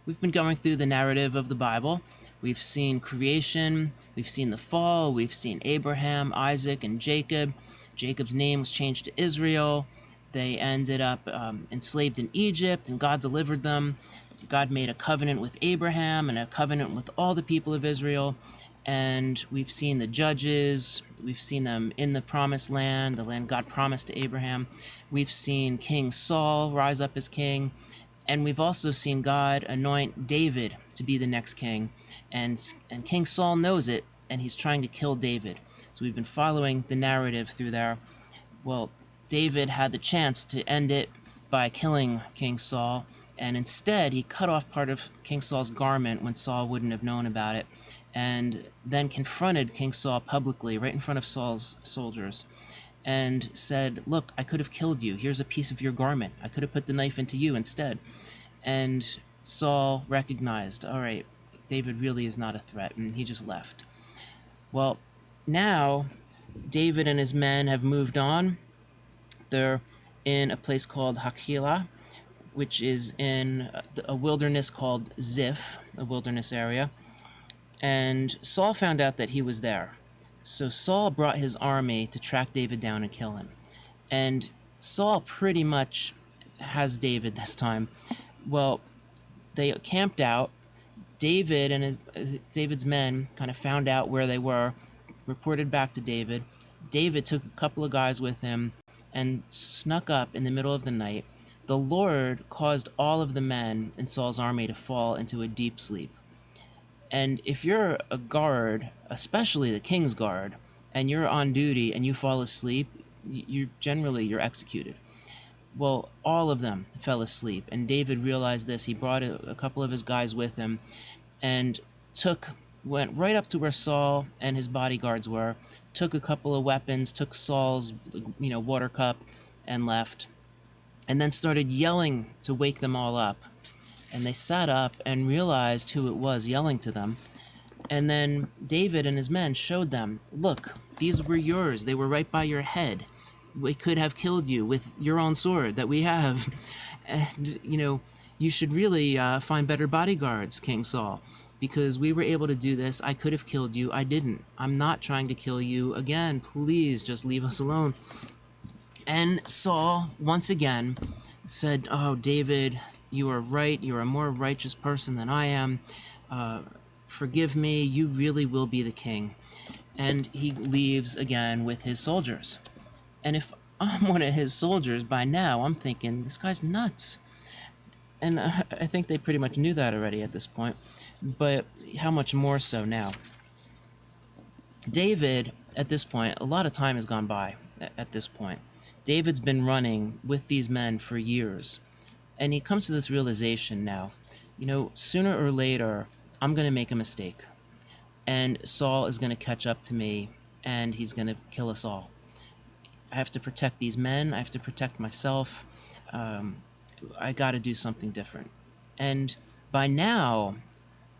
We've been going through the narrative of the Bible. We've seen creation, we've seen the fall, we've seen Abraham, Isaac, and Jacob. Jacob's name was changed to Israel. They ended up enslaved in Egypt, and God delivered them. God made a covenant with Abraham and a covenant with all the people of Israel. And we've seen the judges. We've seen them in the promised land, the land God promised to Abraham. We've seen King Saul rise up as king. And we've also seen God anoint David to be the next king. And King Saul knows it, and he's trying to kill David. So we've been following the narrative through there. Well, David had the chance to end it by killing King Saul, and instead he cut off part of King Saul's garment when Saul wouldn't have known about it, and then confronted King Saul publicly right in front of Saul's soldiers and said, "Look, I could have killed you. Here's a piece of your garment. I could have put the knife into you instead." And Saul recognized, all right, David really is not a threat, and he just left. Well, now David and his men have moved on. They're in a place called Hakilah, which is in a wilderness called Ziph, a wilderness area. And Saul found out that he was there. So Saul brought his army to track David down and kill him. And Saul pretty much has David this time. Well, they camped out. David and David's men kind of found out where they were, reported back to David. David took a couple of guys with him and snuck up in the middle of the night. The Lord caused all of the men in Saul's army to fall into a deep sleep. And if you're a guard, especially the king's guard, and you're on duty and you fall asleep, you're executed. Well, all of them fell asleep, and David realized this. He brought a couple of his guys with him and went right up to where Saul and his bodyguards were, took a couple of weapons, took Saul's water cup, and left, and then started yelling to wake them all up. And they sat up and realized who it was yelling to them. And then David and his men showed them, "Look, these were yours. They were right by your head. We could have killed you with your own sword that we have. And, you should really find better bodyguards, King Saul, because we were able to do this. I could have killed you. I didn't. I'm not trying to kill you again. Please just leave us alone." And Saul, once again, said, "Oh, David, you are right. You are a more righteous person than I am. Forgive me. You really will be the king." And he leaves again with his soldiers. And if I'm one of his soldiers, by now I'm thinking, this guy's nuts. And I think they pretty much knew that already at this point. But how much more so now? David, at this point, a lot of time has gone by at this point. David's been running with these men for years. And he comes to this realization now, sooner or later, I'm going to make a mistake. And Saul is going to catch up to me, and he's going to kill us all. I have to protect these men. I have to protect myself. I got to do something different. And by now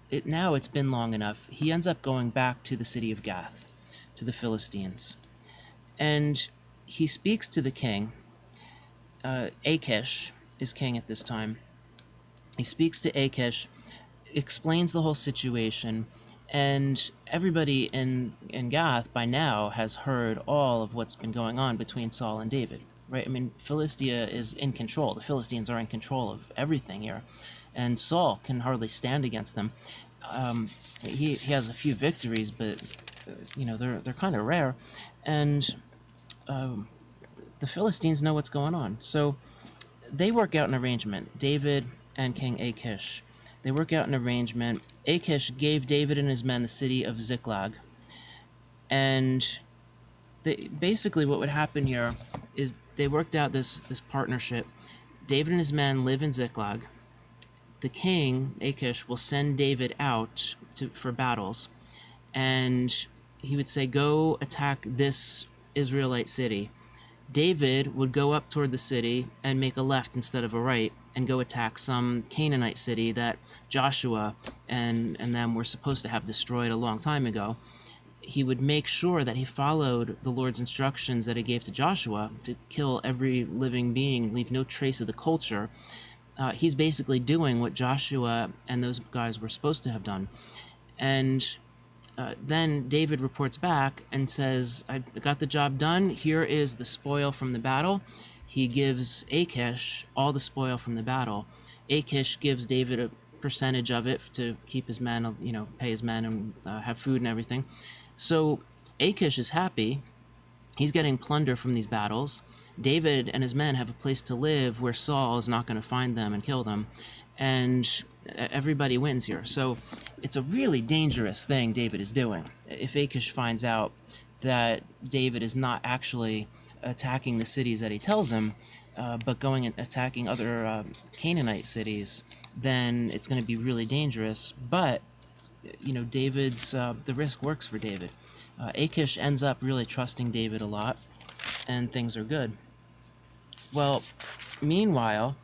it's been long enough. He ends up going back to the city of Gath, to the Philistines. And he speaks to the king. Achish is king at this time. He speaks to Achish, explains the whole situation, and everybody in Gath by now has heard all of what's been going on between Saul and David, right? I mean, Philistia is in control. The Philistines are in control of everything here, and Saul can hardly stand against them. He has a few victories, but they're kind of rare, and the Philistines know what's going on. So they work out an arrangement, David and King Achish. They work out an arrangement. Achish gave David and his men the city of Ziklag. And basically what would happen here is they worked out this partnership. David and his men live in Ziklag. The king, Achish, will send David out for battles. And he would say, "Go attack this Israelite city." David would go up toward the city and make a left instead of a right and go attack some Canaanite city that Joshua and them were supposed to have destroyed a long time ago. He would make sure that he followed the Lord's instructions that he gave to Joshua to kill every living being, leave no trace of the culture. he's basically doing what Joshua and those guys were supposed to have done. And then David reports back and says, I got the job done. Here is the spoil from the battle. He gives Achish all the spoil from the battle. Achish gives David a percentage of it to keep his men, pay his men and have food and everything. So Achish is happy. He's getting plunder from these battles. David and his men have a place to live where Saul is not going to find them and kill them. And everybody wins here. So it's a really dangerous thing David is doing. If Achish finds out that David is not actually attacking the cities that he tells him, but going and attacking other Canaanite cities, then it's going to be really dangerous. But, David's, the risk works for David. Achish ends up really trusting David a lot, and things are good. Well, meanwhile,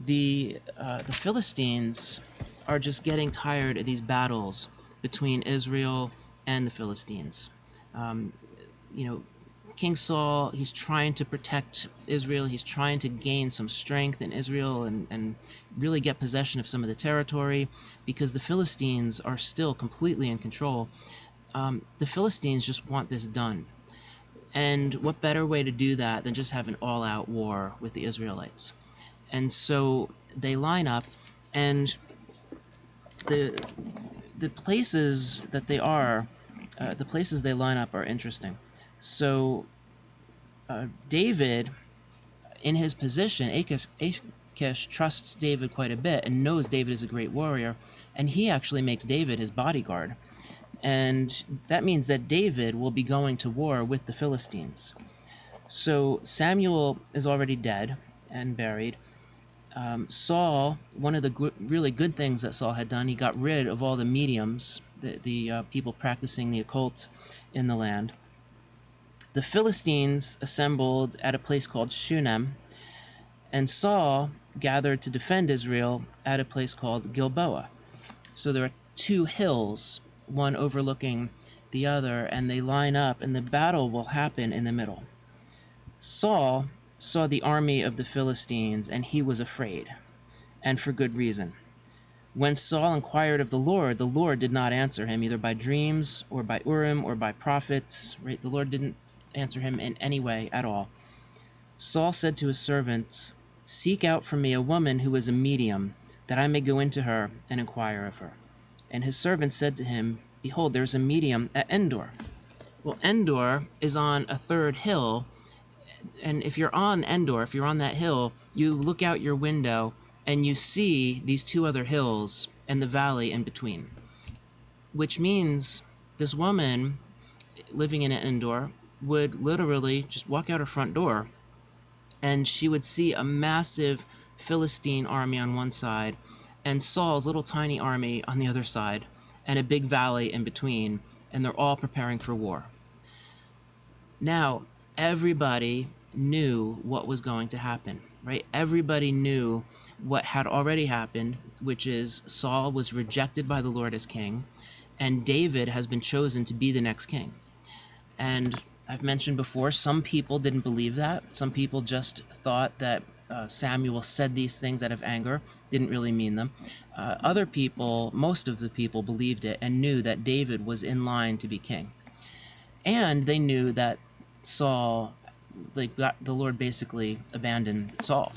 the Philistines are just getting tired of these battles between Israel and the Philistines. King Saul, he's trying to protect Israel. He's trying to gain some strength in Israel and really get possession of some of the territory, because the Philistines are still completely in control. The Philistines just want this done. And what better way to do that than just have an all-out war with the Israelites? And so they line up, and the places that they are, the places they line up are interesting. So David, in his position, Achish trusts David quite a bit and knows David is a great warrior, and he actually makes David his bodyguard. And that means that David will be going to war with the Philistines. So Samuel is already dead and buried. Saul, one of the really good things that Saul had done, he got rid of all the mediums, the people practicing the occult in the land. The Philistines assembled at a place called Shunem, and Saul gathered to defend Israel at a place called Gilboa. So there are two hills, one overlooking the other, and they line up, and the battle will happen in the middle. Saul saw the army of the Philistines, and he was afraid, and for good reason. When Saul inquired of the Lord did not answer him, either by dreams or by Urim or by prophets. Right? The Lord didn't answer him in any way at all. Saul said to his servants, "Seek out for me a woman who is a medium, that I may go into her and inquire of her." And his servant said to him, "Behold, there is a medium at Endor." Well, Endor is on a third hill, and if you're on Endor, if you're on that hill, you look out your window and you see these two other hills and the valley in between, which means this woman living in Endor would literally just walk out her front door, and she would see a massive Philistine army on one side and Saul's little tiny army on the other side, and a big valley in between, and they're all preparing for war. Now, everybody knew what was going to happen, right? Everybody knew what had already happened, which is Saul was rejected by the Lord as king, and David has been chosen to be the next king. And I've mentioned before, some people didn't believe that. Some people just thought that Samuel said these things out of anger, didn't really mean them. Other people, most of the people, believed it and knew that David was in line to be king. And they knew that Saul, the Lord basically abandoned Saul.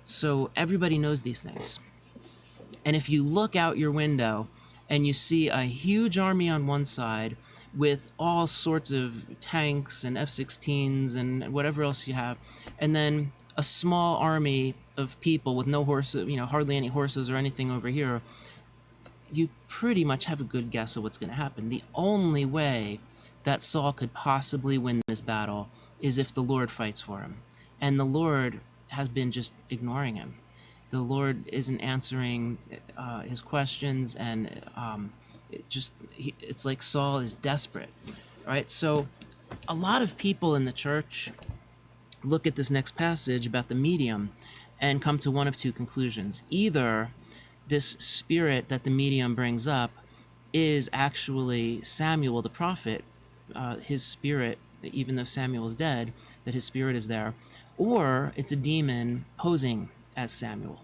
So everybody knows these things. And if you look out your window and you see a huge army on one side with all sorts of tanks and F-16s and whatever else you have, and then a small army of people with no horses, hardly any horses or anything over here, you pretty much have a good guess of what's going to happen. The only way that Saul could possibly win this battle is if the Lord fights for him. And the Lord has been just ignoring him. The Lord isn't answering his questions, and it's like Saul is desperate, right? So a lot of people in the church look at this next passage about the medium and come to one of two conclusions. Either this spirit that the medium brings up is actually Samuel the prophet, his spirit, even though Samuel is dead, that his spirit is there, or it's a demon posing as Samuel.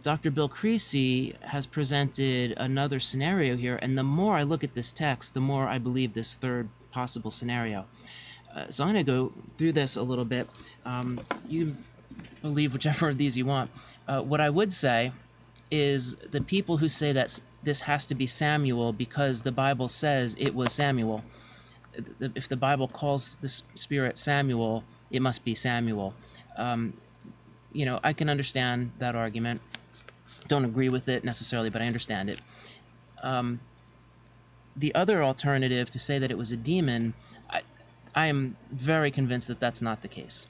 Dr. Bill Creasy has presented another scenario here, and the more I look at this text, the more I believe this third possible scenario. So I'm going to go through this a little bit. You believe whichever of these you want. What I would say is the people who say that this has to be Samuel because the Bible says it was Samuel. If the Bible calls the Spirit Samuel, it must be Samuel. I can understand that argument. Don't agree with it necessarily, but I understand it. The other alternative, to say that it was a demon, I am very convinced that that's not the case.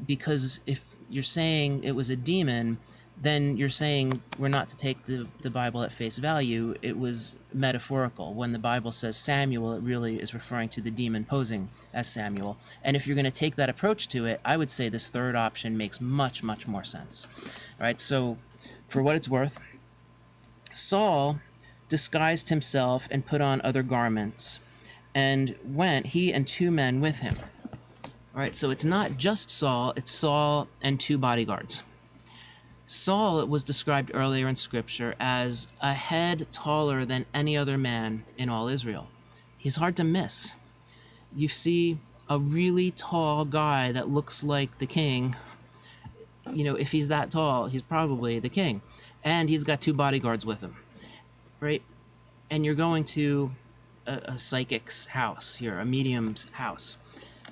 Because if you're saying it was a demon, then you're saying we're not to take the Bible at face value. It was metaphorical. When the Bible says Samuel, it really is referring to the demon posing as Samuel. And if you're going to take that approach to it, I would say this third option makes much, much more sense. All right, so for what it's worth, Saul disguised himself and put on other garments, and went, he and 2 men with him. All right, so it's not just Saul, it's Saul and 2 bodyguards. Saul was described earlier in Scripture as a head taller than any other man in all Israel. He's hard to miss. You see a really tall guy that looks like the king. If he's that tall, he's probably the king. And he's got 2 bodyguards with him, right? And you're going to a psychic's house here, a medium's house.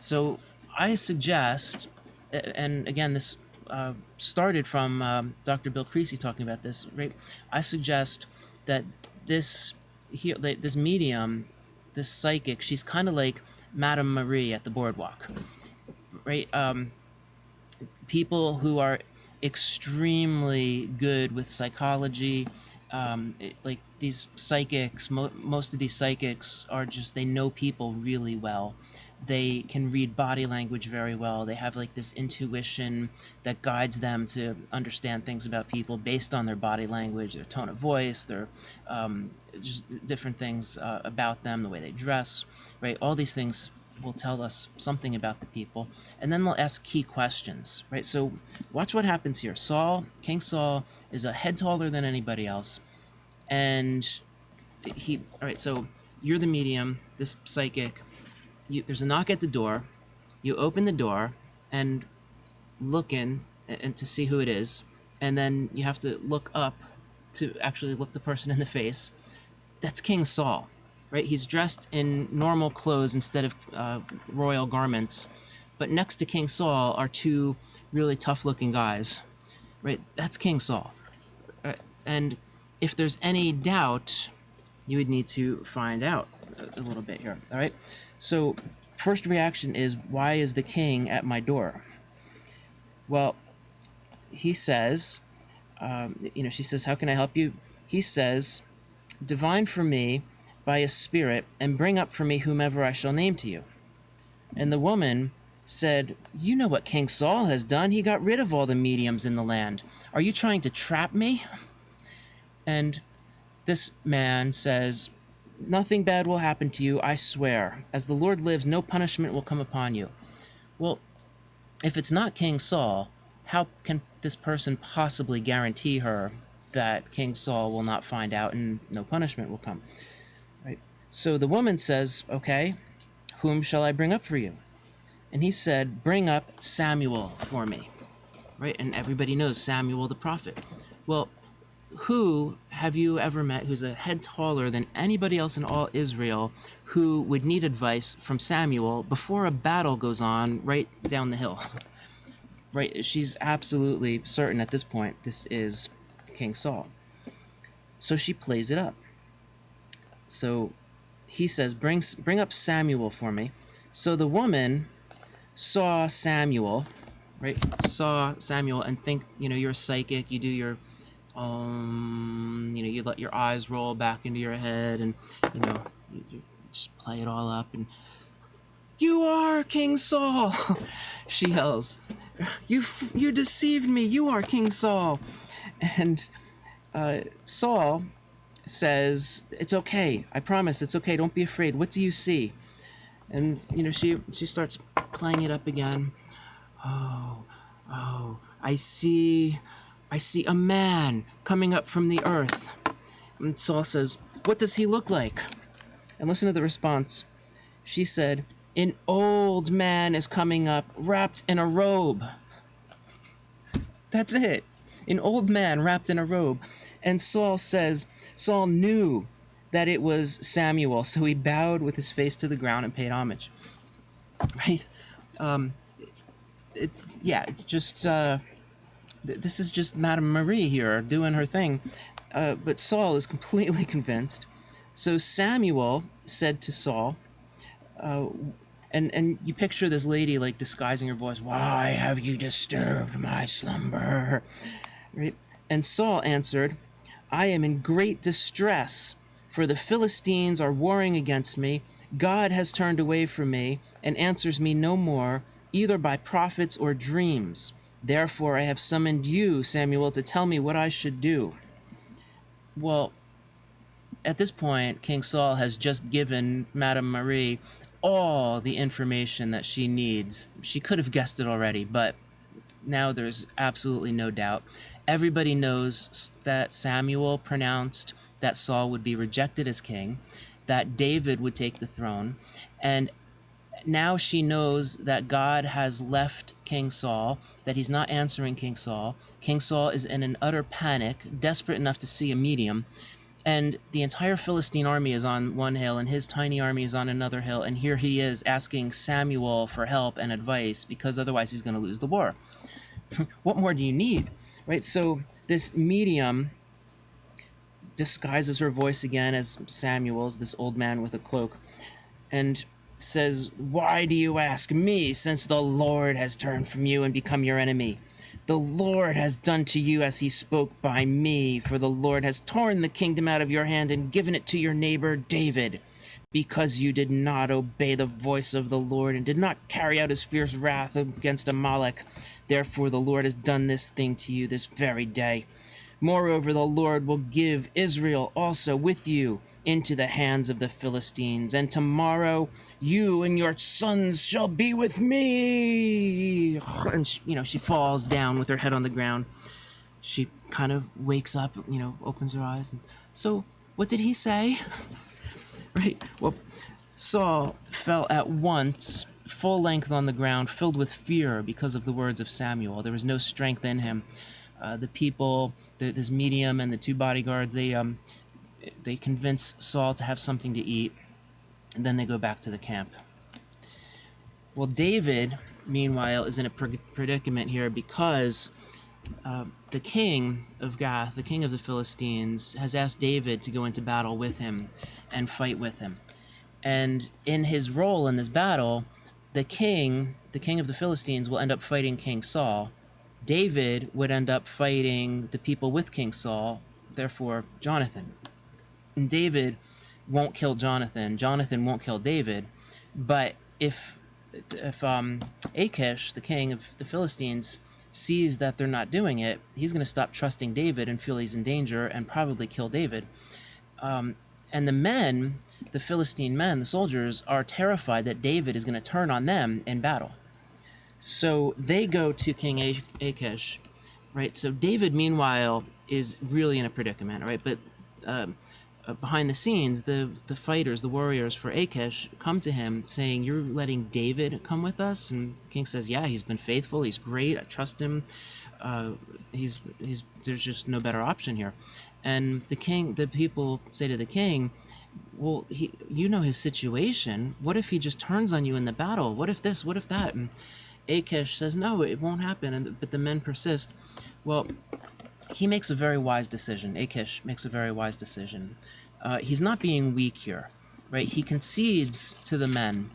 So I suggest, and again, this started from Dr. Bill Creasy talking about this, right? I suggest that this medium, this psychic, she's kind of like Madame Marie at the boardwalk, right? People who are extremely good with psychology, like these psychics, most of these psychics are just, they know people really well. They can read body language very well. They have like this intuition that guides them to understand things about people based on their body language, their tone of voice, their just different things about them, the way they dress, right? All these things will tell us something about the people. And then they'll ask key questions, right? So watch what happens here. King Saul is a head taller than anybody else. And all right, so you're the medium, this psychic. There's a knock at the door. You open the door and look in and to see who it is. And then you have to look up to actually look the person in the face. That's King Saul, right? He's dressed in normal clothes instead of royal garments. But next to King Saul are 2 really tough-looking guys, right? That's King Saul. And if there's any doubt, you would need to find out a little bit here, all right? So first reaction is, why is the king at my door? Well, he says, she says, how can I help you? He says, divine for me by a spirit, and bring up for me whomever I shall name to you. And the woman said, you know what King Saul has done. He got rid of all the mediums in the land. Are you trying to trap me? And this man says, nothing bad will happen to you, I swear. As the Lord lives, no punishment will come upon you. Well, if it's not King Saul, how can this person possibly guarantee her that King Saul will not find out and no punishment will come? Right? So the woman says, okay, whom shall I bring up for you? And he said, bring up Samuel for me. Right? And everybody knows Samuel the prophet. Well, who have you ever met who's a head taller than anybody else in all Israel who would need advice from Samuel before a battle goes on right down the hill? Right? She's absolutely certain at this point this is King Saul. So she plays it up. So he says, bring up Samuel for me. So the woman saw Samuel, right? Saw Samuel and think, you're a psychic, you do your you let your eyes roll back into your head, and you just play it all up, and you are King Saul. She yells, you deceived me, you are King Saul. And Saul says, it's okay, I promise, it's okay, don't be afraid, what do you see? And she starts playing it up again. Oh, I see I see a man coming up from the earth. And Saul says, what does he look like? And listen to the response. She said, an old man is coming up, wrapped in a robe. That's it. An old man wrapped in a robe. And Saul knew that it was Samuel, so he bowed with his face to the ground and paid homage. Right? It's just, this is just Madame Marie here doing her thing. But Saul is completely convinced. So Samuel said to Saul, and you picture this lady like disguising her voice, why have you disturbed my slumber? Right? And Saul answered, I am in great distress, for the Philistines are warring against me. God has turned away from me and answers me no more, either by prophets or dreams. Therefore I have summoned you, Samuel, to tell me what I should do. Well, at this point, King Saul has just given Madame Marie all the information that she needs. She could have guessed it already, but now there's absolutely no doubt. Everybody knows that Samuel pronounced that Saul would be rejected as king, that David would take the throne, and now she knows that God has left King Saul, that he's not answering King Saul. King Saul is in an utter panic, desperate enough to see a medium, and the entire Philistine army is on one hill, and his tiny army is on another hill, and here he is asking Samuel for help and advice, because otherwise he's going to lose the war. What more do you need? Right? So this medium disguises her voice again as Samuel's, this old man with a cloak, and says, why do you ask me, since the Lord has turned from you and become your enemy? The Lord has done to you as he spoke by me, for the Lord has torn the kingdom out of your hand and given it to your neighbor David, because you did not obey the voice of the Lord and did not carry out his fierce wrath against Amalek. Therefore the Lord has done this thing to you this very day. Moreover, the Lord will give Israel also with you into the hands of the Philistines, and tomorrow you and your sons shall be with me. And she falls down with her head on the ground. She kind of wakes up, opens her eyes. And so, what did he say? Right? Well, Saul fell at once, full length on the ground, filled with fear because of the words of Samuel. There was no strength in him. The people, this medium and the two bodyguards, they convince Saul to have something to eat, and then they go back to the camp. Well, David, meanwhile, is in a predicament here because the king of Gath, the king of the Philistines, has asked David to go into battle with him and fight with him. And in his role in this battle, the king of the Philistines, will end up fighting King Saul. David would end up fighting the people with King Saul, therefore Jonathan. And David won't kill Jonathan. Jonathan won't kill David. But if Achish, the king of the Philistines, sees that they're not doing it, he's going to stop trusting David and feel he's in danger and probably kill David. And the Philistine men, the soldiers, are terrified that David is going to turn on them in battle. So they go to King Achish, right? So David, meanwhile, is really in a predicament, right? But behind the scenes, the fighters, the warriors for Achish come to him saying, you're letting David come with us? And the king says, yeah, he's been faithful. He's great. I trust him. There's just no better option here. And the people say to the king, well, his situation. What if he just turns on you in the battle? What if this? What if that? And Achish says, no, it won't happen. But the men persist. Well, he makes a very wise decision. Achish makes a very wise decision. He's not being weak here, right? He concedes to the men.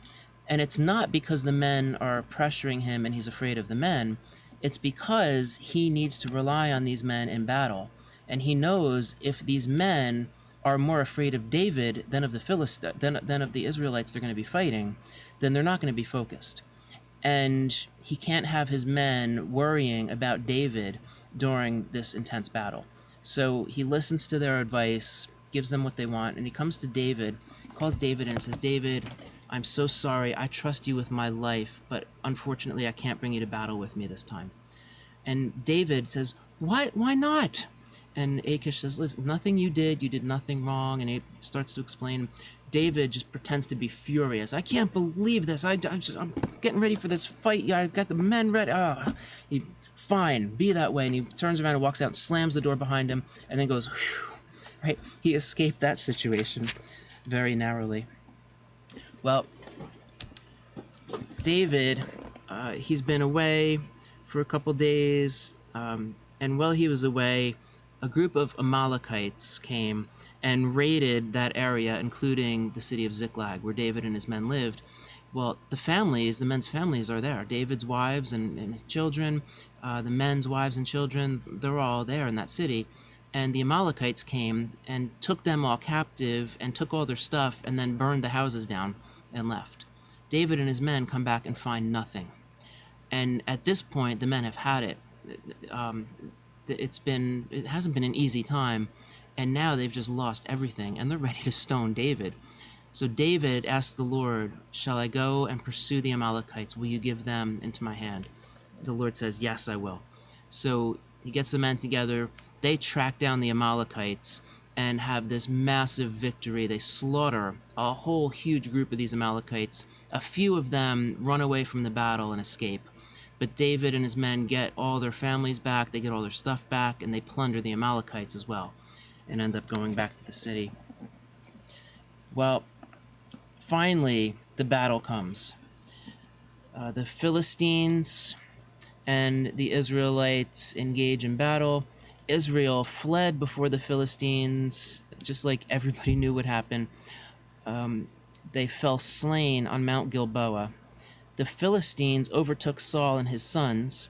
And it's not because the men are pressuring him and he's afraid of the men. It's because he needs to rely on these men in battle. And he knows if these men are more afraid of David than of the than of the Israelites they're going to be fighting, then they're not going to be focused. And he can't have his men worrying about David during this intense battle. So he listens to their advice, gives them what they want, and he comes to David, calls David and says, David, I'm so sorry. I trust you with my life, but unfortunately I can't bring you to battle with me this time. And David says, Why not? And Achish says, listen, nothing you did nothing wrong. And he starts to explain. David just pretends to be furious. I can't believe this. I'm getting ready for this fight. Yeah, I've got the men ready. Fine, be that way. And he turns around and walks out, slams the door behind him, and then goes, whew, right? He escaped that situation very narrowly. Well, David, he's been away for a couple days, and while he was away, a group of Amalekites came and raided that area, including the city of Ziklag, where David and his men lived. Well, the men's families are there. David's wives and children, the men's wives and children, they're all there in that city. And the Amalekites came and took them all captive and took all their stuff and then burned the houses down and left. David and his men come back and find nothing. And at this point, the men have had it. It hasn't been an easy time, and now they've just lost everything, and they're ready to stone David. So David asked the Lord, shall I go and pursue the Amalekites? Will you give them into my hand? The Lord says, yes, I will. So he gets the men together. They track down the Amalekites and have this massive victory. They slaughter a whole huge group of these Amalekites. A few of them run away from the battle and escape. But David and his men get all their families back, they get all their stuff back, and they plunder the Amalekites as well, and end up going back to the city. Well, finally, the battle comes. The Philistines and the Israelites engage in battle. Israel fled before the Philistines, just like everybody knew would happen. They fell slain on Mount Gilboa. The Philistines overtook Saul and his sons,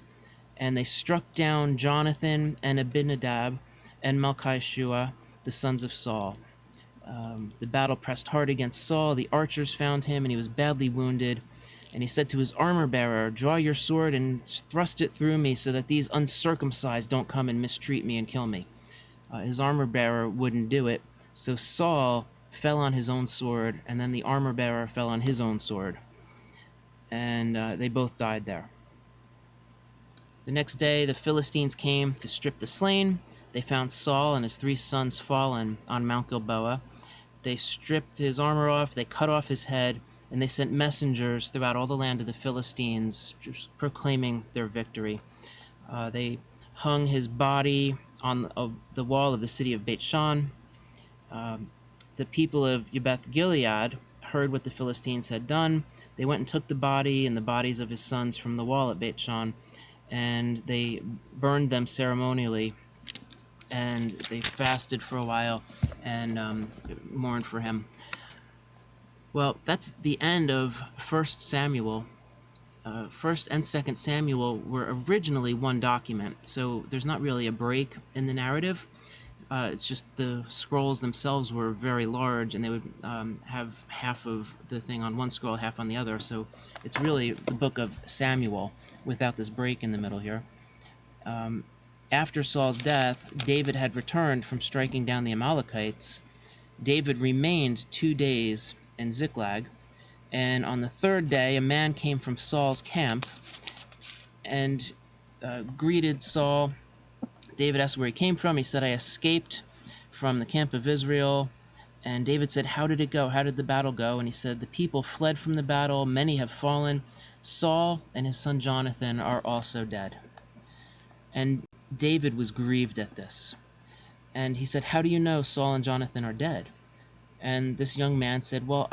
and they struck down Jonathan and Abinadab and Malchishua, the sons of Saul. The battle pressed hard against Saul. The archers found him, and he was badly wounded. And he said to his armor-bearer, draw your sword and thrust it through me so that these uncircumcised don't come and mistreat me and kill me. His armor-bearer wouldn't do it, so Saul fell on his own sword, and then the armor-bearer fell on his own sword. And they both died there. The next day, the Philistines came to strip the slain. They found Saul and his 3 sons fallen on Mount Gilboa. They stripped his armor off, they cut off his head, and they sent messengers throughout all the land of the Philistines, just proclaiming their victory. They hung his body on the wall of the city of Beit Shan. The people of Jabesh Gilead heard what the Philistines had done. They went and took the body and the bodies of his sons from the wall at Beit Shan, and they burned them ceremonially, and they fasted for a while and mourned for him. Well, that's the end of 1 Samuel. 1st and 2nd Samuel were originally one document, so there's not really a break in the narrative. It's just the scrolls themselves were very large, and they would have half of the thing on one scroll, half on the other. So it's really the book of Samuel without this break in the middle here. After Saul's death, David had returned from striking down the Amalekites. David remained 2 days in Ziklag, and on the 3rd day, a man came from Saul's camp and greeted Saul. David asked where he came from. He said, I escaped from the camp of Israel. And David said, how did it go? How did the battle go? And he said, the people fled from the battle. Many have fallen. Saul and his son Jonathan are also dead. And David was grieved at this. And he said, how do you know Saul and Jonathan are dead? And this young man said, well,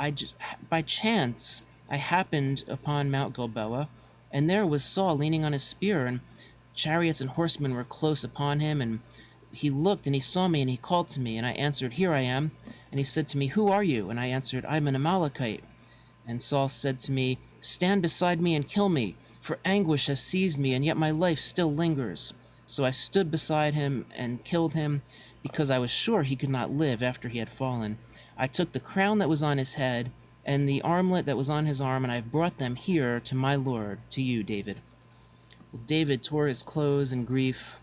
by chance, I happened upon Mount Gilboa, and there was Saul leaning on his spear, and chariots and horsemen were close upon him, and he looked and he saw me and he called to me, and I answered, here I am. And he said to me, who are you? And I answered, I'm an Amalekite. And Saul said to me, stand beside me and kill me, for anguish has seized me, and yet my life still lingers. So I stood beside him and killed him, because I was sure he could not live after he had fallen. I took the crown that was on his head and the armlet that was on his arm, and I have brought them here to my Lord, to you, David. Well, David tore his clothes in grief.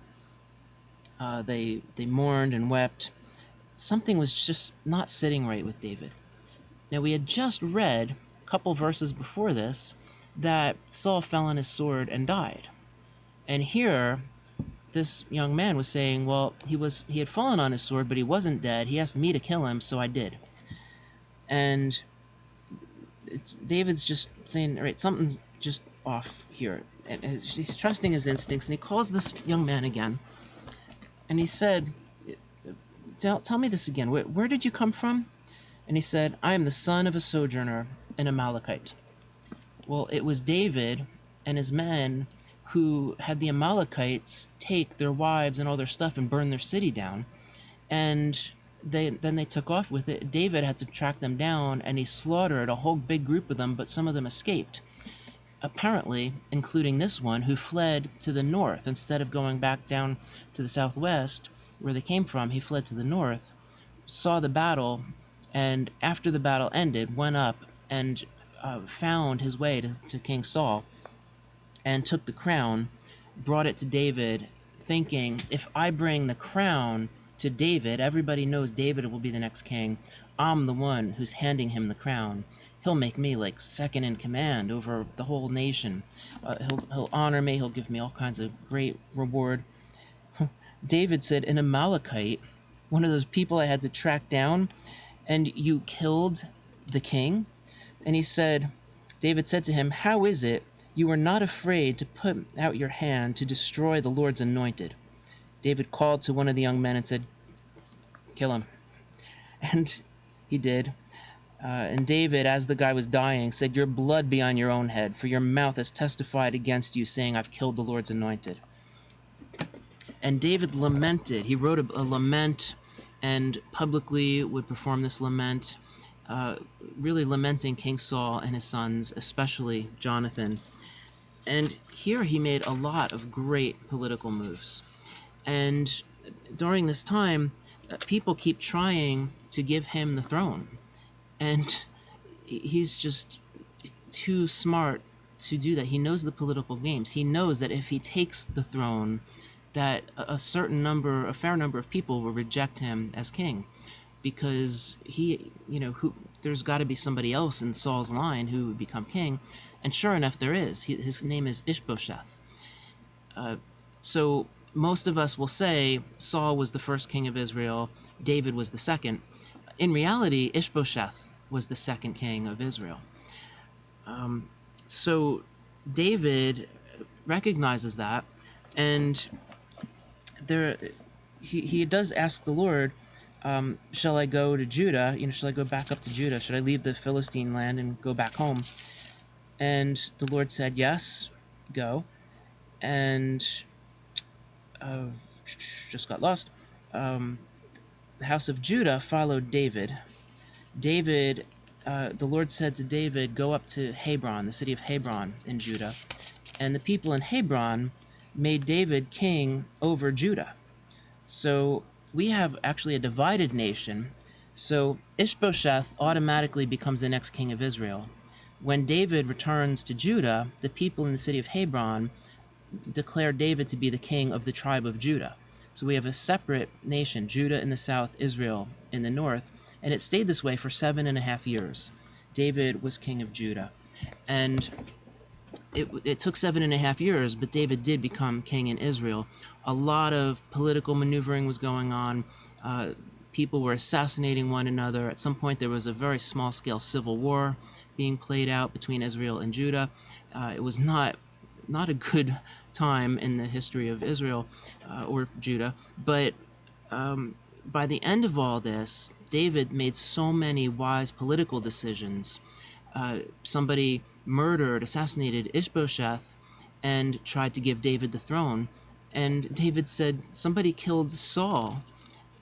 They mourned and wept. Something was just not sitting right with David. Now, we had just read a couple verses before this that Saul fell on his sword and died. And here, this young man was saying, well, he had fallen on his sword, but he wasn't dead. He asked me to kill him, so I did. And David's just saying, all right, something's just off here. And he's trusting his instincts, and he calls this young man again. And he said, tell me this again. Where did you come from? And he said, I am the son of a sojourner, an Amalekite. Well, it was David and his men who had the Amalekites take their wives and all their stuff and burn their city down. And then they took off with it. David had to track them down, and he slaughtered a whole big group of them, but some of them escaped. Apparently, including this one, who fled to the north. Instead of going back down to the southwest, where they came from, he fled to the north, saw the battle, and after the battle ended, went up and found his way to King Saul, and took the crown, brought it to David, thinking, if I bring the crown to David, everybody knows David will be the next king. I'm the one who's handing him the crown. He'll make me like second in command over the whole nation. He'll honor me. He'll give me all kinds of great reward. David said, an Amalekite, one of those people I had to track down, and you killed the king? And David said to him, how is it you are not afraid to put out your hand to destroy the Lord's anointed? David called to one of the young men and said, kill him. And he did. And David, as the guy was dying, said, your blood be on your own head, for your mouth has testified against you, saying, I've killed the Lord's anointed. And David lamented. He wrote a lament and publicly would perform this lament, really lamenting King Saul and his sons, especially Jonathan. And here he made a lot of great political moves. And during this time, people keep trying to give him the throne. And he's just too smart to do that. He knows the political games. He knows that if he takes the throne, that a fair number of people will reject him as king, because there's got to be somebody else in Saul's line who would become king. And sure enough, there is. His name is Ishbosheth. So most of us will say Saul was the first king of Israel, David was the second. In reality, Ishbosheth was the second king of Israel. So David recognizes that, and he does ask the Lord, shall I go to Judah? Shall I go back up to Judah? Should I leave the Philistine land and go back home? And the Lord said, yes, go. And just got lost. The house of Judah followed David. The Lord said to David, go up to Hebron, the city of Hebron in Judah. And the people in Hebron made David king over Judah. So we have actually a divided nation. So Ishbosheth automatically becomes the next king of Israel. When David returns to Judah, the people in the city of Hebron declare David to be the king of the tribe of Judah. So we have a separate nation, Judah in the south, Israel in the north, and it stayed this way for 7.5 years. David was king of Judah. And it took 7.5 years, but David did become king in Israel. A lot of political maneuvering was going on. People were assassinating one another. At some point, there was a very small-scale civil war being played out between Israel and Judah. It was not a good time in the history of Israel or Judah. But by the end of all this, David made so many wise political decisions. Somebody assassinated Ishbosheth and tried to give David the throne. And David said, somebody killed Saul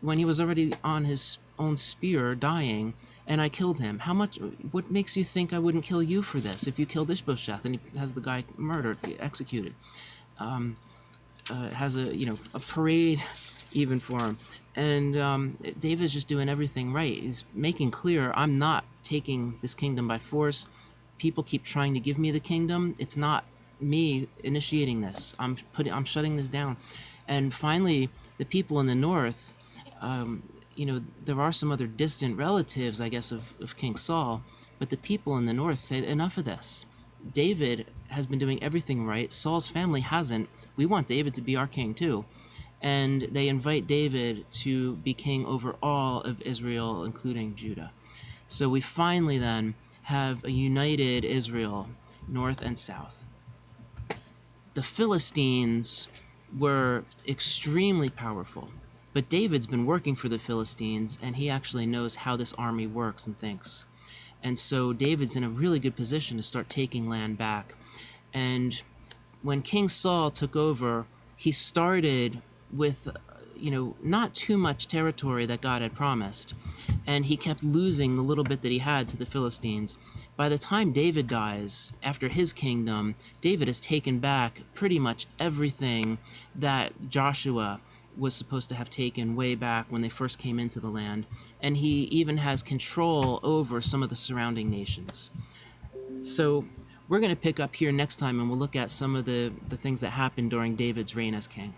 when he was already on his own spear dying, and I killed him. What makes you think I wouldn't kill you for this if you killed Ishbosheth? And he has the guy murdered, executed. Has a parade even for him. And David's just doing everything right. He's making clear, I'm not taking this kingdom by force. People keep trying to give me the kingdom. It's not me initiating this. I'm shutting this down. And finally, the people in the north, there are some other distant relatives, I guess, of King Saul, but the people in the north say, enough of this. David has been doing everything right. Saul's family hasn't. we want David to be our king too. And they invite David to be king over all of Israel, including Judah. So we finally then have a united Israel, north and south. The Philistines were extremely powerful, but David's been working for the Philistines, and he actually knows how this army works and thinks. And so David's in a really good position to start taking land back. And when King Saul took over, he started with, not too much territory that God had promised. And he kept losing the little bit that he had to the Philistines. By the time David dies, after his kingdom, David has taken back pretty much everything that Joshua was supposed to have taken way back when they first came into the land. And he even has control over some of the surrounding nations. So we're going to pick up here next time, and we'll look at some of the things that happened during David's reign as king.